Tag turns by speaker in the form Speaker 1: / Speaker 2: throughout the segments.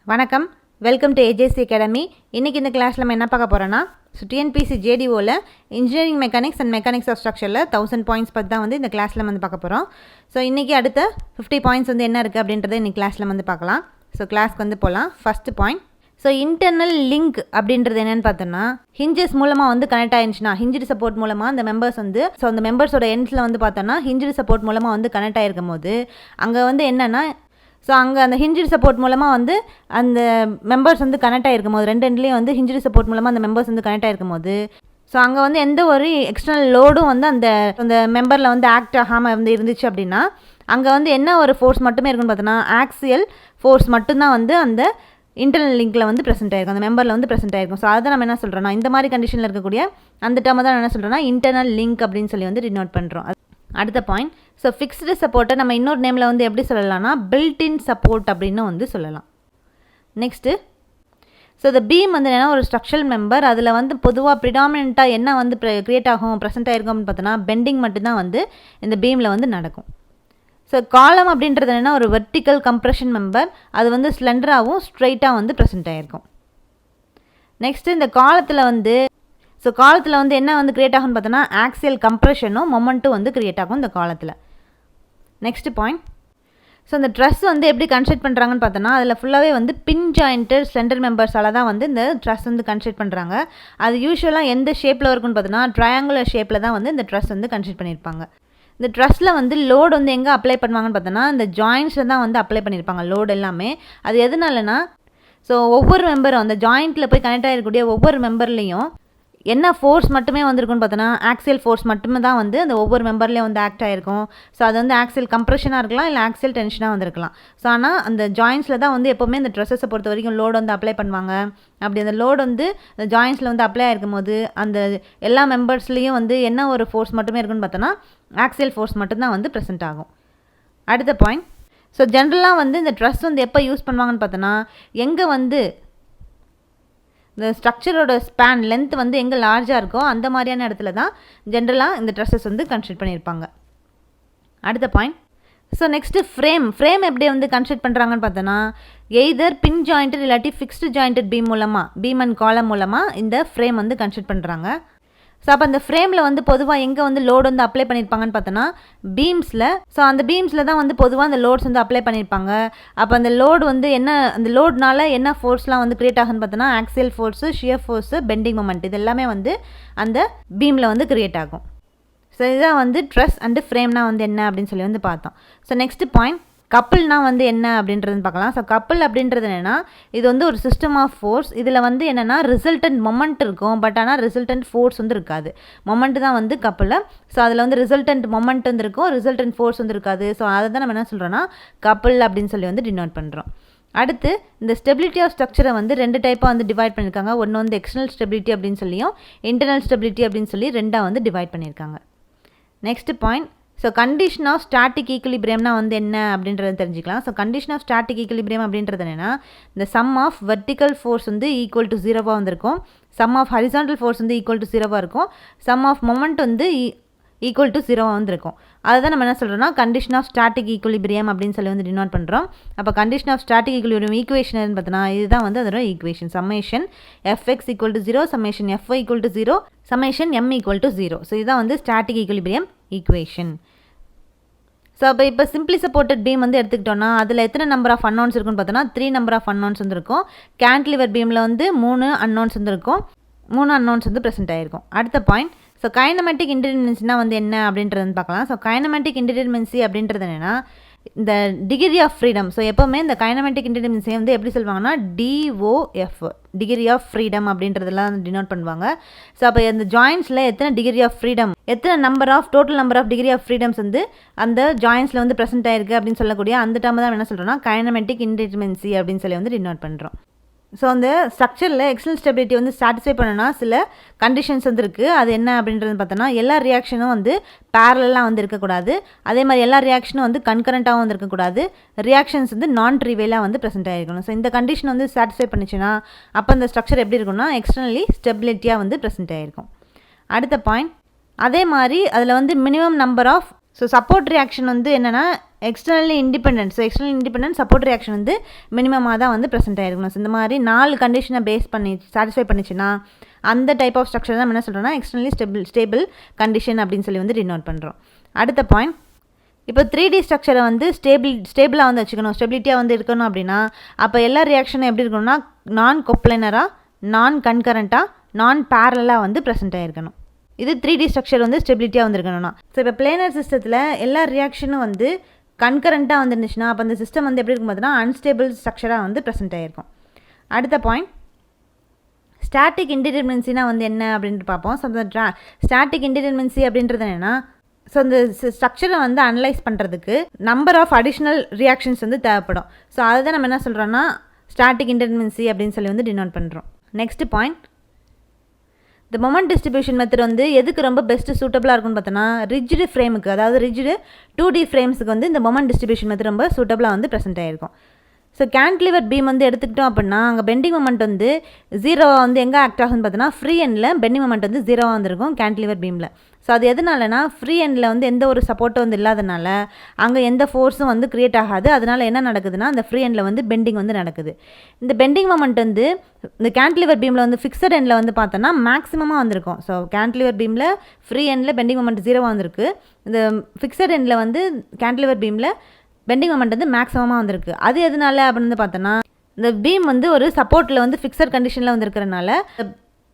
Speaker 1: வணக்கம், welcome to AJC academy. இன்றைக்கி இந்த கிளாஸில் நம்ம என்ன பார்க்க போகிறோன்னா, டிஎன்பிசி ஜேடிஓவில் engineering mechanics and mechanics of ஸ்ட்ரக்சரில் 1000 பாயிண்ட்ஸ் பற்றி தான் வந்து இந்த கிளாஸில் வந்து பார்க்க போகிறோம். ஸோ இன்றைக்கி அடுத்த 50 பாயிண்ட்ஸ் வந்து என்ன இருக்குது அப்படின்றத இன்றைக்கி கிளாஸில் வந்து பார்க்கலாம். ஸோ கிளாஸ்க்கு வந்து போகலாம். First point, so internal link அப்படின்றது என்னென்னு பார்த்தோன்னா, ஹிஞ்சஸ் மூலமாக வந்து கனெக்ட் ஆகிடுச்சுன்னா, ஹிஞ்சு சப்போர்ட் மூலமாக அந்த மெம்பர்ஸ் வந்து அந்த மெம்பர்ஸோட எண்ட்ஸில் வந்து பார்த்தோன்னா ஹிஞ்சு சப்போர்ட் மூலமாக வந்து கனெக்ட் ஆகிருக்கும் போது அங்கே வந்து என்னென்னா, ஸோ அங்கே அந்த ஹிஞ்சு சப்போர்ட் மூலமாக வந்து அந்த மெம்பர்ஸ் வந்து கனெக்ட் ஆகிருக்கும் போது, ரெண்டு எண்ட்லேயும் வந்து ஹிஞ்சு சப்போர்ட் மூலமாக அந்த மெம்பர்ஸ் வந்து கனெக்ட் ஆகிருக்கும் போது, ஸோ அங்கே வந்து எந்த ஒரு எக்ஸ்டர்னல் லோடும் வந்து அந்த மெம்பரில் வந்து ஆக்ட் ஆகாமல் வந்து இருந்துச்சு அப்படின்னா, அங்கே வந்து என்ன ஒரு ஃபோர்ஸ் மட்டுமே இருக்குன்னு பார்த்தோன்னா, ஆக்சியல் ஃபோர்ஸ் மட்டும்தான் வந்து அந்த இன்டர்னல் லிங்கில் வந்து ப்ரெசென்ட் ஆகிருக்கும், அந்த மெம்பரில் வந்து ப்ரெசென்ட் ஆகிருக்கும். ஸோ அதை நம்ம என்ன சொல்கிறோன்னா, இந்த மாதிரி கண்டிஷனில் இருக்கக்கூடிய அந்த டேர்மை தான் என்ன சொல்கிறோன்னா இன்டர்னல் லிங்க் அப்படின்னு சொல்லி வந்து டினோட் பண்ணுறோம். அடுத்த பாயிண்ட், ஸோ ஃபிக்ஸ்டு சப்போர்ட்டை நம்ம இன்னொரு நேமில் வந்து எப்படி சொல்லலாம்னா பில்ட்-இன் சப்போர்ட் அப்படின்னு வந்து சொல்லலாம். நெக்ஸ்ட்டு, ஸோ இந்த பீம் வந்து என்னென்னா ஒரு ஸ்ட்ரக்சரல் மெம்பர், அதில் வந்து பொதுவாக ப்ரிடாமினண்ட்டாக என்ன வந்து க்ரியேட் ஆகும், ப்ரெசென்ட் ஆகிருக்கும் அப்படின்னு பார்த்தோன்னா பெண்டிங் மட்டும்தான் வந்து இந்த பீமில் வந்து நடக்கும். ஸோ காலம் அப்படின்றது என்னென்னா ஒரு வெர்டிக்கல் கம்ப்ரெஷன் மெம்பர், அது வந்து ஸ்லெண்டராகவும் ஸ்ட்ரைட்டாக வந்து ப்ரெசென்ட் ஆகிருக்கும். நெக்ஸ்ட்டு இந்த காலத்தில் வந்து என்ன வந்து கிரியேட் ஆகும்னு பார்த்தோன்னா ஆக்சியல் கம்ப்ரெஷனும் மொமெண்ட்டும் வந்து கிரியேட் ஆகும் இந்த காலத்தில். நெக்ஸ்ட் பாயிண்ட், ஸோ இந்த ட்ரஸ் வந்து எப்படி கன்ஸ்ட்ரக்ட் பண்ணுறாங்கன்னு பார்த்தோன்னா, அதில் ஃபுல்லாகவே வந்து பின் ஜாயிண்டட் ஸ்லெண்டர் மெம்பர்ஸால் தான் வந்து இந்த ட்ரஸ் வந்து கன்ஸ்ட்ரக்ட் பண்ணுறாங்க. அது யூஸ்வலாக எந்த ஷேப்பில் இருக்குன்னு பார்த்தோன்னா ட்ரையாங்குலர் ஷேப்பில் தான் வந்து இந்த ட்ரஸ் வந்து கன்ஸ்ட்ரக்ட் பண்ணியிருப்பாங்க. இந்த ட்ரஸில் வந்து லோடு வந்து எங்கே அப்ளை பண்ணுவாங்கன்னு பார்த்தோன்னா, இந்த ஜாயிண்ட்ஸில் தான் வந்து அப்ளை பண்ணியிருப்பாங்க லோடு எல்லாமே. அது எதனாலனா, ஸோ ஒவ்வொரு மெம்பரும் அந்த ஜாயிண்ட்டில் போய் கனெக்ட் ஆகிருக்கக்கூடிய ஒவ்வொரு மெம்பர்லேயும் என்ன ஃபோர்ஸ் மட்டுமே வந்திருக்குன்னு பார்த்தோன்னா ஆக்சியல் ஃபோர்ஸ் மட்டுமே தான் வந்து அந்த ஒவ்வொரு மெம்பர்லேயும் வந்து ஆக்ட் ஆகிருக்கும். ஸோ அது வந்து ஆக்சியல் கம்ப்ரெஷனாக இருக்கலாம், இல்லை ஆக்சியல் டென்ஷனாக வந்திருக்கலாம். ஸோ ஆனால் அந்த ஜாயின்ஸில் தான் வந்து எப்போவுமே இந்த ட்ரெஸ்ஸஸை பொறுத்த வரைக்கும் லோடு வந்து அப்ளை பண்ணுவாங்க. அப்படி அந்த லோடு வந்து அந்த ஜாயின்ஸில் வந்து அப்ளை ஆகிருக்கும் போது அந்த எல்லா மெம்பர்ஸ்லேயும் வந்து என்ன ஒரு ஃபோர்ஸ் மட்டுமே இருக்குன்னு பார்த்தோன்னா ஆக்சியல் ஃபோர்ஸ் மட்டும்தான் வந்து ப்ரெசென்ட் ஆகும். அடுத்த பாயிண்ட், ஸோ ஜென்ரலாக வந்து இந்த ட்ரெஸ் வந்து எப்போ யூஸ் பண்ணுவாங்கன்னு பார்த்தோன்னா, எங்கே வந்து இந்த ஸ்ட்ரக்சரோட ஸ்பேன் லென்த் வந்து எங்கே லார்ஜாக இருக்கோ அந்த மாதிரியான இடத்துல தான் ஜென்ரலாக இந்த ட்ரெஸ்ஸஸ் வந்து கன்ஸ்ட்ரக்ட் பண்ணியிருப்பாங்க. அடுத்த பாயிண்ட், ஸோ நெக்ஸ்ட்டு ஃப்ரேம் எப்படி வந்து கன்ஸ்ட்ரக்ட் பண்ணுறாங்கன்னு பார்த்தோன்னா, எய்தர் பின் ஜாயிண்டட் இல்லாட்டி fixed jointed beam and column மூலமாக இந்த ஃப்ரேம் வந்து கன்ஸ்ட்ரக்ட் பண்ணுறாங்க. ஸோ அப்போ அந்த ஃப்ரேமில் வந்து பொதுவாக எங்கே வந்து லோடு வந்து அப்ளை பண்ணியிருப்பாங்கன்னு பார்த்தோன்னா பீம்ஸில். ஸோ அந்த பீம்ஸில் தான் வந்து பொதுவாக அந்த லோட்ஸ் வந்து அப்ளை பண்ணியிருப்பாங்க. அப்போ அந்த லோடு வந்து அந்த லோட்னால என்ன ஃபோர்ஸ்லாம் வந்து கிரியேட் ஆகுன்னு பார்த்தோன்னா axial force, shear force, bending moment, இது எல்லாமே வந்து அந்த பீமில் வந்து கிரியேட் ஆகும். ஸோ இதுதான் வந்து ட்ரெஸ் அண்டு ஃப்ரேம்னா வந்து என்ன அப்படின்னு சொல்லி வந்து பார்த்தோம். ஸோ நெக்ஸ்ட் பாயிண்ட், கப்பிள்னா வந்து என்ன அப்படின்றதுன்னு பார்க்கலாம். ஸோ கப்பிள் அப்படின்றது என்னென்னா, இது வந்து ஒரு சிஸ்டம் ஆஃப் ஃபோர்ஸ். இதில் வந்து என்னென்னா ரிசல்டன்ட் மொமெண்ட் இருக்கும், பட் ஆனால் ரிசல்டன்ட் ஃபோர்ஸ் வந்து இருக்காது. மொமெண்ட் தான் வந்து கப்பிள். ஸோ அதில் வந்து ரிசல்டன்ட் மொமெண்ட் வந்து இருக்கும், ரிசல்டன்ட் ஃபோர்ஸ் வந்து இருக்காது. ஸோ அதை தான் நம்ம என்ன சொல்கிறோன்னா கப்பிள் அப்படின்னு சொல்லி வந்து டினோட் பண்ணுறோம். அடுத்து, இந்த ஸ்டெபிலிட்டி ஆஃப் ஸ்ட்ரக்சரை வந்து ரெண்டு டைப்பாக வந்து டிவைட் பண்ணியிருக்காங்க. ஒன்று வந்து எக்ஸ்டர்னல் ஸ்டெபிலிட்டி அப்படின்னு சொல்லியும் இன்டர்னல் ஸ்டெபிலிட்டி அப்படின்னு சொல்லி ரெண்டாக வந்து டிவைட் பண்ணியிருக்காங்க. Next point, so condition of static ஈக்குலிபிரியம்னா வந்து என்ன அப்படின்றத தெரிஞ்சுக்கலாம். So condition of static equilibrium அப்படின்றது என்னென்னா, இந்த சம் ஆஃப் வெர்டிக்கல் ஃபோர்ஸ் வந்து ஈக்குவல் டு 0வாக வந்திருக்கும், சம் ஆஃப் ஹரிசாண்டல் ஃபோர்ஸ் வந்து ஈக்குவல் டு 0வாக இருக்கும், சம் ஆஃப் மொமெண்ட் வந்து ஈக்குவல் டு 0வாக வந்துருக்கும். அதுதான் நம்ம என்ன சொல்கிறோம்னா கண்டிஷன் ஆஃப் ஸ்டாட்டிக் ஈக்குலிபிரியம் அப்படின்னு சொல்லி வந்து டினோட் பண்ணுறோம். அப்போ condition of static equilibrium equation பார்த்தோன்னா இதுதான் வந்து அதோட equation. Summation fx equal to 0, summation fy equal to 0, summation m equal to 0. So இதுதான் வந்து ஸ்டாட்டிக் ஈக்குலிபிரியம் ஈக்குவேஷன். ஸோ அப்போ இப்போ சிம்பிளி சப்போர்ட்டட் பீம் வந்து எடுத்துக்கிட்டோன்னா அதில் எத்தனை நம்பர் ஆஃப் அன்னோன்ஸ் இருக்குன்னு பார்த்தோன்னா 3 நம்பர் ஆஃப் அன்னோன்ஸ் வந்து இருக்கும். கேன்டிலிவர் பீமில் வந்து 3 அன்னோன்ஸ் வந்து இருக்கும், 3 அன்னோன்ஸ் வந்து ப்ரெசென்ட் ஆகிருக்கும். அடுத்த பாயிண்ட், ஸோ கைனமேட்டிக் இன்டிடெர்மினன்சினா வந்து என்ன அப்படின்றதுன்னு பார்க்கலாம். ஸோ கைனமேட்டிக் இன்டிடெர்மினன்சி அப்படின்றது என்னென்னா இந்த டிகிரி ஆஃப் ஃப்ரீடம். ஸோ எப்போவுமே இந்த கைனமேட்டிக் இன்டிடெர்மினன்சியை வந்து எப்படி சொல்லுவாங்கன்னா DOF, டிகிரி ஆஃப் ஃப்ரீடம் அப்படின்றதெல்லாம் டினோட் பண்ணுவாங்க. ஸோ அப்போ இந்த ஜாயின்ஸில் எத்தனை டிகிரி ஆஃப் ஃப்ரீடம், எத்தனை total number of degree of freedoms வந்து அந்த ஜாயின்ஸில் வந்து ப்ரெசென்ட் ஆயிருக்கு அப்படின்னு சொல்லக்கூடிய அந்த டேர்ம் தான் என்ன சொல்கிறோன்னா கைனமேட்டிக் இன்டிடெர்மினன்சி அப்படின்னு சொல்லி வந்து டினோட் பண்ணுறோம். ஸோ அந்த ஸ்ட்ரக்சரில் எக்ஸ்டர்னல் ஸ்டெபிலிட்டி வந்து சாட்டிஸ்ஃபை பண்ணணும்னா சில கண்டிஷன்ஸ் வந்து இருக்குது. அது என்ன அப்படின்றது பார்த்தோன்னா எல்லா ரியாக்ஷனும் வந்து பேரலாக வந்து இருக்கக்கூடாது, அதே மாதிரி எல்லா ரியாக்ஷனும் வந்து கன்கரண்ட்டாகவும் வந்து இருக்கக்கூடாது, ரியாக்ஷன்ஸ் வந்து நான் ட்ரிவியலாக வந்து ப்ரெசென்ட் ஆகிருக்கணும். ஸோ இந்த கண்டிஷன் வந்து சாட்டிஸ்ஃபை பண்ணிச்சுன்னா அப்போ அந்த ஸ்ட்ரக்சர் எப்படி இருக்குன்னா எக்ஸ்டர்னலி ஸ்டெபிலிட்டியாக வந்து ப்ரெசென்ட் ஆகிருக்கும். அடுத்த பாயிண்ட், அதே மாதிரி அதில் வந்து minimum number of so support reaction வந்து என்னென்னா externally independent. So external independent support reaction வந்து மினிமமாக தான் வந்து ப்ரெசென்ட் ஆகிருக்கணும். ஸோ இந்த மாதிரி 4 கண்டிஷனை பேஸ் பண்ணி சாட்டிஸ்ஃபை பண்ணிச்சுன்னா அந்த டைப் ஆஃப் ஸ்ட்ரக்சர் தான் என்ன சொல்கிறோன்னா எக்ஸ்டர்னலி ஸ்டேபிள் கண்டிஷன் அப்படின்னு சொல்லி வந்து டினோட் பண்ணுறோம். அடுத்த பாயிண்ட், இப்போ 3D ஸ்ட்ரக்சரை வந்து ஸ்டேபிளாக வந்து வச்சுக்கணும், ஸ்டெபிலிட்டியாக வந்து இருக்கணும் அப்படின்னா அப்போ எல்லா ரியாக்ஷனும் எப்படி இருக்கணும்னா நான் கொப்ளைனராக, நான் கன்கரண்ட்டாக, நான் பேரலாக வந்து ப்ரெசென்ட் ஆகிருக்கணும். இது 3D ஸ்ட்ரக்சர் வந்து ஸ்டெபிலிட்டியாக வந்துருக்கணும்னா. ஸோ இப்போ பிளேனர் சிஸ்டத்தில் எல்லா ரியாக்ஷனும் வந்து கன்கரண்ட்டாக வந்துருந்துச்சுன்னா அப்போ அந்த சிஸ்டம் வந்து எப்படி இருக்கும் பார்த்தீங்கன்னா அன்ஸ்டேபிள் ஸ்ட்ரக்சராக வந்து ப்ரெசென்ட் ஆகிருக்கும். அடுத்த பாயிண்ட், ஸ்டாட்டிக் இன்டிடெர்மினன்சினா வந்து என்ன அப்படின்ட்டு பார்ப்போம். ஸோ அந்த ஸ்டாட்டிக் இன்டிடெர்மினன்சி அப்படின்றது என்னென்னா, ஸோ அந்த ஸ்ட்ரக்சரை வந்து அனலைஸ் பண்ணுறதுக்கு நம்பர் ஆஃப் அடிஷ்னல் ரியாக்ஷன்ஸ் வந்து தேவைப்படும். ஸோ அதை தான் நம்ம என்ன சொல்கிறோன்னா ஸ்டாட்டிக் இன்டிடெர்மினன்சி அப்படின்னு சொல்லி வந்து டினோட் பண்ணுறோம். நெக்ஸ்ட் பாயிண்ட், இந்த மொமெண்ட் டிஸ்ட்ரிபியூஷன் மெத்தட் வந்து எதுக்கு ரொம்ப பெஸ்ட்டு சூட்டபுளாக இருக்குன்னு பார்த்தோன்னா ரிஜிடு ஃப்ரேமுக்கு, அதாவது ரிஜிடு 2D ஃப்ரேம்ஸுக்கு வந்து இந்த மொமெண்ட் டிஸ்ட்ரிபியூஷன் மெத்தட் ரொம்ப சூட்டபுளாக வந்து ப்ரெசென்ட் ஆகிருக்கும். ஸோ கேன்டிலிவர் பீம் வந்து எடுத்துக்கிட்டோம் அப்படின்னா அங்கே பெண்டிங் மொமெண்ட் வந்து 0 வந்து எங்கே ஆக்ட் ஆகுதுன்னு பார்த்தோன்னா ஃப்ரீ எண்டில் பெண்டிங் மொமெண்ட் வந்து 0 வந்துருக்கும் கேன்டிலிவர் பீமில். ஸோ அது எதனாலனா ஃப்ரீ எண்டில் வந்து எந்த ஒரு சப்போர்ட்டும் வந்து இல்லாதனால அங்கே எந்த ஃபோர்ஸும் வந்து க்ரியேட் ஆகாது. அதனால் என்ன நடக்குதுன்னா அந்த ஃப்ரீ எண்டில் வந்து பெண்டிங் வந்து நடக்குது. இந்த பெண்டிங் மொமெண்ட் வந்து இந்த கேன்டிலிவர் பீமில் வந்து ஃபிக்ஸட் எண்டில் வந்து பார்த்தோன்னா மேக்ஸிமமாக வந்திருக்கும். ஸோ கேன்டிலிவர் பீமில் ஃப்ரீ எண்டில் பெண்டிங் மொமெண்ட் 0 வந்திருக்கு. இந்த ஃபிக்ஸட் எண்டில் வந்து கேன்டிலிவர் பீமில் பெண்டிங் மொமெண்ட் வந்து மேக்ஸிமமாக வந்திருக்கு. அது எதனால அப்படின்னு வந்து பார்த்தோன்னா இந்த பீம் வந்து ஒரு சப்போர்ட்டில் வந்து ஃபிக்ஸட் கண்டிஷனில் வந்துருக்கிறனால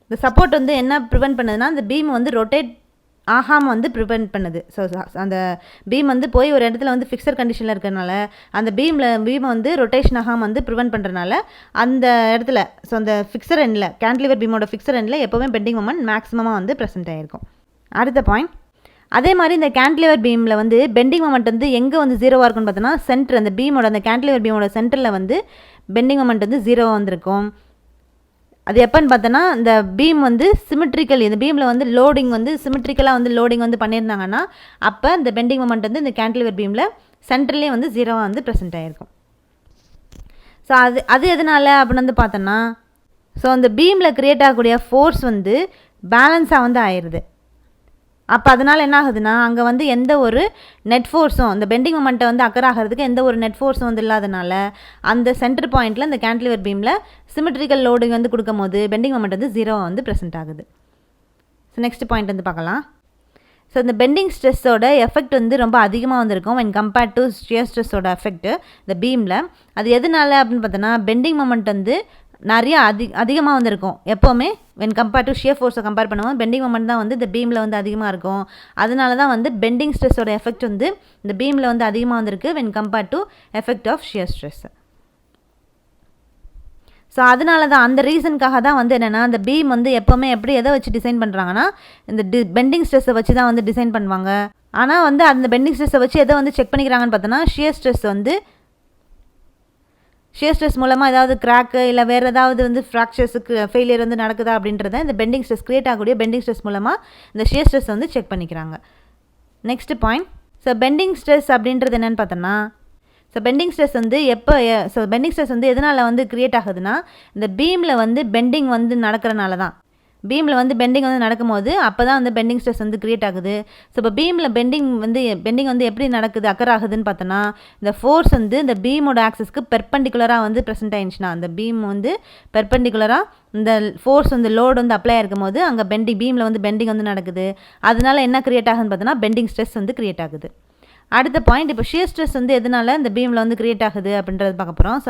Speaker 1: இந்த சப்போர்ட் வந்து என்ன ப்ரிவென்ட் பண்ணுதுன்னா அந்த பீம் வந்து ரொட்டேட் ஆகாமல் வந்து ப்ரிவென்ட் பண்ணுது. ஸோ அந்த பீம் வந்து போய் ஒரு இடத்துல வந்து ஃபிக்ஸட் கண்டிஷனில் இருக்கிறனால அந்த பீம் வந்து ரொட்டேஷன் ஆகாமல் வந்து ப்ரிவென்ட் பண்ணுறதுனால அந்த இடத்துல ஸோ அந்த ஃபிக்ஸர் எண்டில் கேன்டிலிவர் பீமோட ஃபிக்ஸர் எண்டில் எப்போவுமே பெண்டிங் மொமெண்ட் மேக்ஸிமமாக வந்து ப்ரெசென்ட் ஆகிருக்கும். அடுத்த பாயிண்ட், அதே மாதிரி இந்த கேன்டிலிவர் பீமில் வந்து பெண்டிங் மொமெண்ட் வந்து எங்கே வந்து 0 இருக்குன்னு பார்த்தோன்னா சென்டர், அந்த பீமோட அந்த கேன்டிலிவர் பீமோட சென்டரில் வந்து பெண்டிங் மொமெண்ட் வந்து 0 வந்திருக்கும். அது எப்போன்னு பார்த்தோன்னா இந்த பீம் வந்து சிமெட்ரிக்கல், இந்த பீமில் வந்து லோடிங் வந்து சிமெட்ரிக்கலாக வந்து லோடிங் வந்து பண்ணியிருந்தாங்கன்னா அப்போ இந்த பெண்டிங் மொமெண்ட் வந்து இந்த கேன்டிலிவர் பீமில் சென்டர்லேயே வந்து 0 வந்து ப்ரெசென்ட் ஆகிருக்கும். ஸோ அது எதனால அப்படின்னு வந்து பார்த்தோன்னா ஸோ அந்த பீமில் க்ரியேட் ஆகக்கூடிய ஃபோர்ஸ் வந்து பேலன்ஸாக வந்து ஆயிடுது. அப்போ அதனால் என்ன ஆகுதுன்னா அங்கே வந்து எந்த ஒரு நெட் ஃபோர்ஸும் அந்த பெண்டிங் மொமெண்ட்டை வந்து அக்கர் ஆகிறதுக்கு எந்த ஒரு நெட் ஃபோர்ஸும் வந்து இல்லாதனால அந்த சென்டர் பாயிண்ட்டில் இந்த கேன்டிலிவர் பீமில் சிமெட்ரிக்கல் லோடிங் வந்து கொடுக்கும் போது பெண்டிங் மொமெண்ட் வந்து 0 வந்து ப்ரெசென்ட் ஆகுது. ஸோ நெக்ஸ்ட் பாயிண்ட் வந்து பார்க்கலாம். ஸோ இந்த பெண்டிங் ஸ்ட்ரெஸ்ஸோட எஃபெக்ட் வந்து ரொம்ப அதிகமாக வந்திருக்கும் when compared to shear ஸ்ட்ரெஸ்ஸோட எஃபெக்ட் இந்த பீமில். அது எதனால அப்படின்னு பார்த்தோன்னா பெண்டிங் மொமெண்ட் வந்து நிறைய அதிகமாக வந்திருக்கும். எப்போவுமே when compared to shear ஃபோர்ஸை கம்பேர் பண்ணுவோம் பெண்டிங் மொமெண்ட் தான் வந்து இந்த பீமில் வந்து அதிகமாக இருக்கும். அதனால தான் வந்து பெண்டிங் ஸ்ட்ரெஸ்ஸோட எஃபெக்ட் வந்து இந்த பீமில் வந்து அதிகமாக வந்திருக்கு when compared to effect of shear stress. So அதனால தான் அந்த ரீசனுக்காக தான் வந்து என்னென்னா அந்த பீம் வந்து எப்போவுமே எப்படி எதை வச்சு டிசைன் பண்ணுறாங்கன்னா இந்த பெண்டிங் ஸ்ட்ரெஸ்ஸை வச்சு தான் வந்து டிசைன் பண்ணுவாங்க. ஆனால் வந்து அந்த பெண்டிங் ஸ்ட்ரெஸ்ஸை வச்சு எதை வந்து செக் பண்ணிக்கிறாங்கன்னு பார்த்தோன்னா ஷியர் ஸ்ட்ரெஸ் மூலமாக ஏதாவது கிராக்கு இல்லை வேறு ஏதாவது வந்து ஃப்ராக்சர்ஸுக்கு ஃபெயிலியர் வந்து நடக்குதா அப்படின்றத இந்த பெண்டிங் ஸ்ட்ரெஸ் க்ரியேட் ஆகக்கூடிய பெண்டிங் ஸ்ட்ரெஸ் மூலமாக இந்த ஷியர் ஸ்ட்ரெஸ் வந்து செக் பண்ணிக்கிறாங்க. Next point, so bending stress அப்படின்றது என்னென்னு பார்த்தோன்னா ஸோ பெண்டிங் ஸ்ட்ரெஸ் வந்து பெண்டிங் ஸ்ட்ரெஸ் வந்து எதனால் வந்து க்ரியேட் ஆகுதுன்னா இந்த பீமில் வந்து பெண்டிங் வந்து நடக்கிறனால தான். பீமில் வந்து பெண்டிங் வந்து நடக்கும்போது அப்போ தான் வந்து பெண்டிங் ஸ்ட்ரெஸ் வந்து க்ரியேட் ஆகுது. ஸோ இப்போ பீமில் பெண்டிங் வந்து எப்படி நடக்குது அக்கர் ஆகுதுன்னு பார்த்தோன்னா இந்த ஃபோர்ஸ் வந்து இந்த பீமோட ஆக்சஸ்க்கு பெர்பெண்டிகுலராக வந்து ப்ரெசென்ட் ஆயிடுச்சுன்னா அந்த பீம் வந்து பெர்பெண்டிகுலராக இந்த ஃபோர்ஸ் வந்து லோடு வந்து அப்ளை ஆகிருக்கும் போது அங்கே பீமில் வந்து பெண்டிங் வந்து நடக்குது. அதனால என்ன க்ரியேட் ஆகுதுன்னு பார்த்தோன்னா பெண்டிங் ஸ்ட்ரெஸ் வந்து க்ரியேட் ஆகுது. அடுத்த பாயிண்ட், இப்போ ஷியர் ஸ்ட்ரெஸ் வந்து எதனால இந்த பீமில் வந்து க்ரியேட் ஆகுது அப்படின்றது பார்க்க போகிறோம்.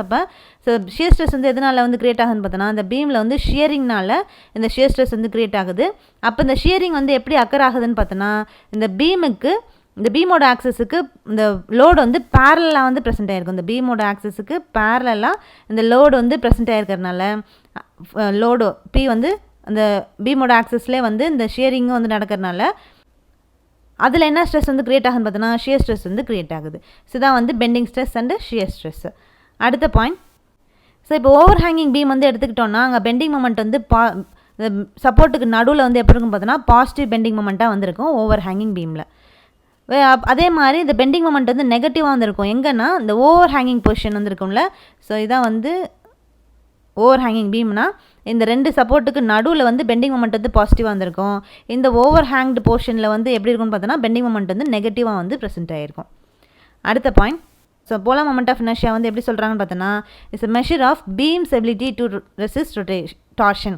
Speaker 1: ஸோ ஷியர் ஸ்ட்ரெஸ் வந்து எதனால் வந்து க்ரியேட் ஆகுதுன்னு பார்த்தோன்னா இந்த பீமில் வந்து ஷியரிங்னால இந்த ஷியர் ஸ்ட்ரெஸ் வந்து க்ரியேட் ஆகுது. அப்போ இந்த ஷியரிங் வந்து எப்படி அக்கர் ஆகுதுன்னு பார்த்தோன்னா இந்த பீமோட ஆக்சஸுக்கு இந்த லோடு வந்து பேரலாக வந்து ப்ரெசென்ட் ஆகிருக்கும். இந்த பீமோட ஆக்சஸுக்கு பேரலாக இந்த லோடு வந்து ப்ரெசென்ட் ஆகிருக்கிறதுனால லோடு பி வந்து அந்த பீமோட ஆக்சஸ்லேயே வந்து இந்த ஷியரிங்கும் வந்து நடக்கிறதுனால அதில் என்ன ஸ்ட்ரெஸ் வந்து க்ரியேட் ஆகுதுன்னு பார்த்தோன்னா ஷியர் ஸ்ட்ரெஸ் வந்து க்ரியேட் ஆகுது. ஸோ இதான் வந்து bending stress and shear stress. அடுத்த பாயிண்ட், ஸோ இப்போ ஓவர் ஹேங்கிங் பீம் வந்து எடுத்துக்கிட்டோன்னா அங்கே பெண்டிங் மொமெண்ட் வந்து சப்போர்ட்டுக்கு நடுவில் வந்து எப்படி இருக்கும் பார்த்தோன்னா பாசிட்டிவ் பெண்டிங் மொமெண்ட்டாக வந்திருக்கும் ஓவர் ஹேங்கிங் பீமில். அதே மாதிரி இந்த பெண்டிங் மொமெண்ட் வந்து நெகட்டிவாக வந்திருக்கும் எங்கன்னா இந்த ஓவர் ஹேங்கிங் பொசிஷன் வந்துருக்கும்ல. ஸோ இதான் வந்து ஓவர் ஹேங்கிங் பீம்னா இந்த 2 சப்போர்ட்டுக்கு நடுவில் வந்து பெண்டிங் மொமெண்ட் வந்து பாசிட்டிவாக வந்திருக்கும். இந்த ஓவர் ஹேங்க்டு போர்ஷனில் வந்து எப்படி இருக்குன்னு பார்த்தோன்னா பெண்டிங் மொமெண்ட் வந்து நெகட்டிவாக வந்து ப்ரெசென்ட் ஆகிருக்கும். அடுத்த point, so polar moment of inertia வந்து எப்படி சொல்கிறாங்கன்னு பார்த்தோன்னா it's a measure of beam's ability to resist torsion.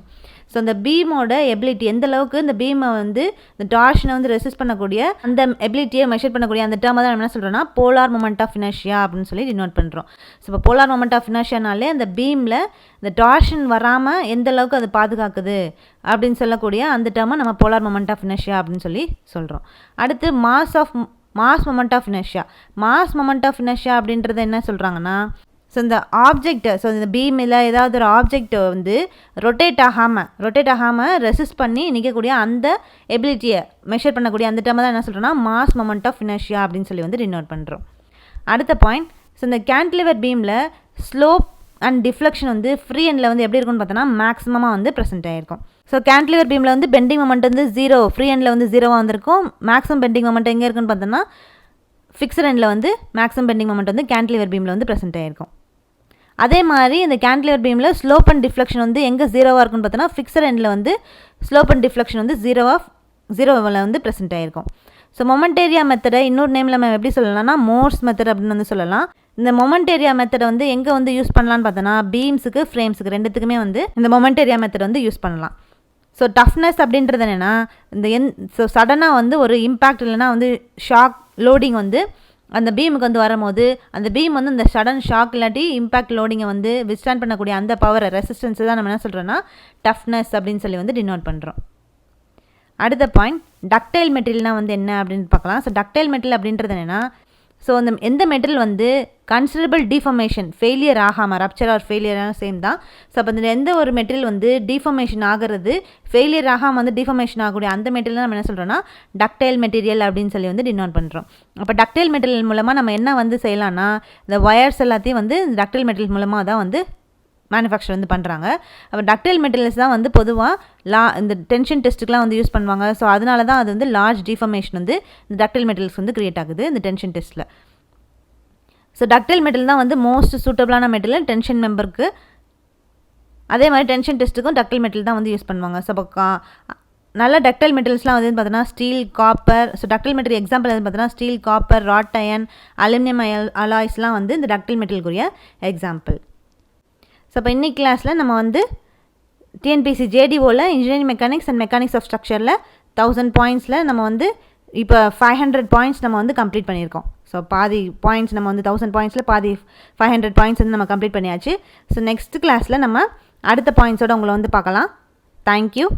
Speaker 1: So அந்த பீமோட எபிலிட்டி எந்த அளவுக்கு இந்த பீமை வந்து இந்த டார்ஷனை வந்து ரெசிஸ்ட் பண்ணக்கூடிய அந்த எபிலிட்டியை மெஷர் பண்ணக்கூடிய அந்த டேர்மை தான் நம்ம என்ன சொல்கிறோன்னா போலார் மொமெண்ட் ஆஃப் இனர்ஷியா அப்படின்னு சொல்லி டினோட் பண்ணுறோம். ஸோ இப்போ போலார் மொமெண்ட் ஆஃப் இனர்ஷியானாலே அந்த பீமில் இந்த டார்ஷன் வராமல் எந்த அளவுக்கு அது பாதுகாக்குது அப்படின்னு சொல்லக்கூடிய அந்த டேர்மை நம்ம போலார் மொமெண்ட் ஆஃப் இனர்ஷியா அப்படின்னு சொல்லி சொல்கிறோம். அடுத்து mass moment of inertia. Mass moment of inertia அப்படின்றத என்ன சொல்கிறாங்கன்னா, ஸோ இந்த ஆப்ஜெக்ட், ஸோ இந்த பீமில் ஏதாவது ஒரு ஆப்ஜெக்ட் வந்து ரொட்டேட் ஆகாமல் ரெசிஸ்ட் பண்ணி நிற்கக்கூடிய அந்த எபிலிட்டியை மெஷர் பண்ணக்கூடிய அந்த டேர்மை தான் என்ன சொல்கிறோன்னா மாஸ் மொமெண்ட் ஆஃப் இனர்ஷியா அப்படின்னு சொல்லி வந்து டினோட் பண்ணுறோம். அடுத்த பாயிண்ட், ஸோ இந்த கேன்டிலிவர் பீமில் ஸ்லோப் அண்ட் டிஃப்ளெக்ஷன் வந்து ஃப்ரீ எண்டில் வந்து எப்படி இருக்குன்னு பார்த்தோன்னா மேக்ஸிமமாக வந்து ப்ரெசென்ட் ஆகிருக்கும். ஸோ கேன்டிலிவர் பீமில் வந்து பெண்டிங் மொமெண்ட் வந்து 0, ஃப்ரீ எண்டில் வந்து 0வாக வந்திருக்கும். மேக்ஸிமம் பெண்டிங் மொமெண்ட் எங்கே இருக்குன்னு பார்த்தோன்னா ஃபிக்ஸட் எண்டில் வந்து மேக்ஸிமம் பெண்டிங் மொமெண்ட் வந்து கேன்டிலிவர் பீமில் வந்து ப்ரெசென்ட் ஆகிருக்கும். அதே மாதிரி இந்த கேன்டிலிவர் பீமில் ஸ்லோப் அண்ட் டிஃப்ளெக்ஷன் வந்து எங்கே 0வாக இருக்குன்னு பார்த்தோன்னா ஃபிக்ஸட் எண்டில் வந்து ஸ்லோப் அண்ட் டிஃப்ளெக்ஷன் வந்து 0வில் வந்து ப்ரெசென்ட் ஆகிருக்கும். ஸோ மொமெண்ட் ஏரியா மெத்தடை இன்னொரு நேமில் நம்ம எப்படி சொல்லலாம்னா மோர்ஸ் மெத்தட் அப்படின்னு வந்து சொல்லலாம். இந்த மொமெண்ட் ஏரியா மெத்தடை வந்து எங்கே வந்து யூஸ் பண்ணலான்னு பார்த்தோன்னா பீம்ஸுக்கு ஃப்ரேம்ஸுக்கு ரெண்டுத்துக்குமே வந்து இந்த மொமெண்ட் ஏரியா மெத்தட் வந்து யூஸ் பண்ணலாம். ஸோ டஃப்னஸ் அப்படின்றது என்னென்னா ஸோ சடனாக வந்து ஒரு இம்பேக்ட் இல்லைனா வந்து ஷாக் லோடிங் வந்து அந்த பீமுக்கு வந்து வரும்போது அந்த பீம் வந்து இந்த சடன் ஷாக் இல்லாட்டி இம்பேக்ட் லோடிங்கை வந்து விஸ்டாண்ட் பண்ணக்கூடிய அந்த பவரை ரெசிஸ்டன்ஸை தான் நம்ம என்ன சொல்கிறோன்னா டஃப்னஸ் அப்படின்னு சொல்லி வந்து டினோட் பண்ணுறோம். அடுத்த பாயிண்ட், டக்டைல் மெட்டீரியல்னால் வந்து என்ன அப்படின்னு பார்க்கலாம். ஸோ டக்டைல் மெட்டீரியல் அப்படின்றது என்னென்னா, ஸோ அந்த எந்த மெட்டீரியல் வந்து கன்சிடரபிள் டிஃபர்மேஷன் ஃபெயிலியர் ஆகாமல் ரப்ச்சர் ஆர் ஃபெயிலியரான சேம் தான். ஸோ அப்போ இந்த எந்த ஒரு மெட்டீரியல் வந்து டிஃபர்மேஷன் ஆகிறது ஃபெயிலியர் ஆகாமல் வந்து டிஃபர்மேஷன் ஆகக்கூடிய அந்த மெட்டீரியல் நம்ம என்ன சொல்கிறோன்னா டக்டைல் மெட்டீரியல் அப்படின்னு சொல்லி வந்து டினோட் பண்ணுறோம். அப்போ டக்டைல் மெட்டீரியல் மூலமாக நம்ம என்ன வந்து செய்யலாம்னா இந்த ஒயர்ஸ் எல்லாத்தையும் வந்து டக்டைல் மெட்டீரியல் மூலமாக தான் வந்து மேனுஃபேக்சர் வந்து பண்ணுறாங்க. அப்போ டக்டைல் மெட்டீரியல்ஸ் தான் வந்து பொதுவாக இந்த டென்ஷன் டெஸ்ட்டுக்கெலாம் வந்து யூஸ் பண்ணுவாங்க. ஸோ அதனால தான் அது வந்து லார்ஜ் டிஃபர்மேஷன் வந்து இந்த டக்டைல் மெட்டீரியல்ஸ் வந்து க்ரியேட் ஆகுது இந்த டென்ஷன் டெஸ்ட்டில். ஸோ டக்டைல் மெட்டீரியல் தான் வந்து மோஸ்ட் சூட்டபிளான மெட்டீரியல் டென்ஷன் மெம்பருக்கு. அதே மாதிரி டென்ஷன் டெஸ்ட்டுக்கும் டக்டைல் மெட்டீரியல் தான் வந்து யூஸ் பண்ணுவாங்க. ஸோ இப்போ நல்ல டக்டைல் மெட்டீரியல்ஸ்லாம் வந்து பார்த்தீங்கன்னா steel, copper. So ductile material example வந்து பார்த்தீங்கன்னா steel, copper, wrought iron, aluminium அலாய்ஸ்லாம் வந்து இந்த டக்டைல் மெட்டீரியலுக்குரிய எக்ஸாம்பிள். ஸோ இப்போ இன்னைக்கு கிளாஸில் நம்ம வந்து டிஎன்பிஎஸ்சி ஜேடிஓவில் engineering mechanics and mechanics of ஸ்ட்ரக்சரில் 1000 பாயிண்ட்ஸில் நம்ம வந்து இப்போ 500 பாயிண்ட்ஸ் நம்ம வந்து கம்ப்ளீட் பண்ணியிருக்கோம். ஸோ பாதி பாயிண்ட்ஸ் நம்ம வந்து 1000 பாயிண்ட்ஸில் பாதி 500 பாயிண்ட்ஸ் வந்து நம்ம கம்ப்ளீட் பண்ணியாச்சு. ஸோ நெக்ஸ்ட் கிளாஸில் நம்ம அடுத்த பாயிண்ட்ஸோடு உங்களை வந்து பார்க்கலாம். தேங்க்யூ.